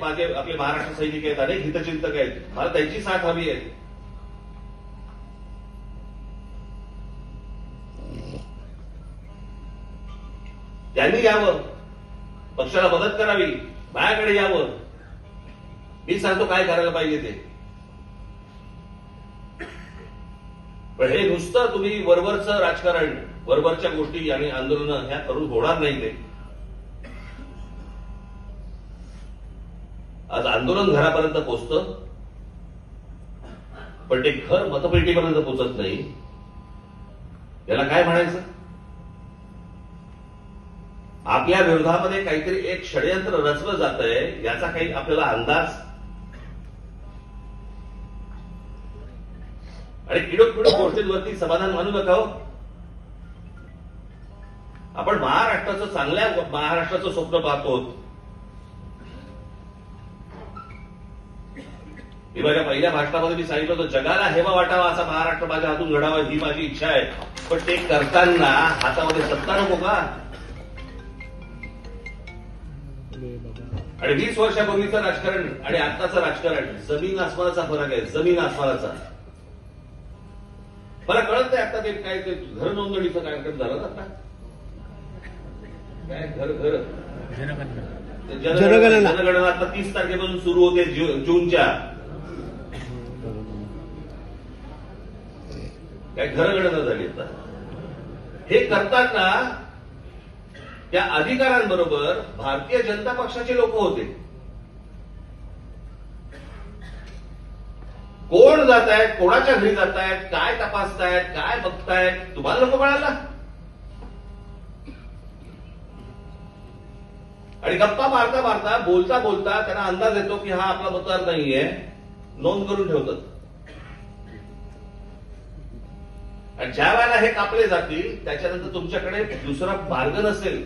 माझे आपले महाराष्ट्र सैनिक आहेत, अनेक हितचिंतक आहेत, मला त्यांची साथ हवी आहे. त्यांनी यावं, पक्षाला मदत करावी, माझ्याकडे यावं, मी सांगतो काय करायला पाहिजे ते. पण हे नुसतं तुम्ही वरवरचं राजकारण, वरवरच्या गोष्टी आणि आंदोलनं ह्या करून होणार नाही. ते आज आंदोलन घरापर्यंत पोहोचतं, पण ते घर मतपेटीपर्यंत पोहोचत नाही. याला काय म्हणायचं? आपल्या विरोधामध्ये काहीतरी एक षडयंत्र रचलं जातंय याचा काही आपल्याला अंदाज? आणि किडोक गोष्टींवरती समाधान मानू नका हो. आपण महाराष्ट्राचं, चांगल्या महाराष्ट्राचं स्वप्न पाहतो. मी माझ्या पहिल्या भाषणामध्ये मी सांगितलं होतं, जगाला हेवा वाटावा असा महाराष्ट्र माझ्या हातून घडावा ही माझी इच्छा आहे. पण ते करताना हातामध्ये सत्ता नको का? आणि 20 वर्षापूर्वीचं राजकारण आणि आत्ताचं राजकारण जमीन आसमानाचा फरक आहे, जमीन आसमानाचा. मला कळत नाही आता ते काय, ते घर नोंदणीचं कार्यक्रम झालं ना आता, काय घर जनगणना आता 30 तारखेपासून सुरू होते, जूनच्या. काय घरगणना झाली आता. हे करताना त्या अधिकाऱ्यांबरोबर भारतीय जनता पक्षाचे लोक होते. कोण जात आहेत, कोणाच्या घरी जात आहेत, काय तपासतायत, काय बघतायत, तुम्हाला नको कळायला? आणि गप्पा मारता मारता, बोलता बोलता त्यांना अंदाज येतो की हा आपला मतदार नाहीये, नोंद करून ठेवतात. आणि ज्या वेळेला हे कापले जातील त्याच्यानंतर तुमच्याकडे दुसरा मार्ग नसेल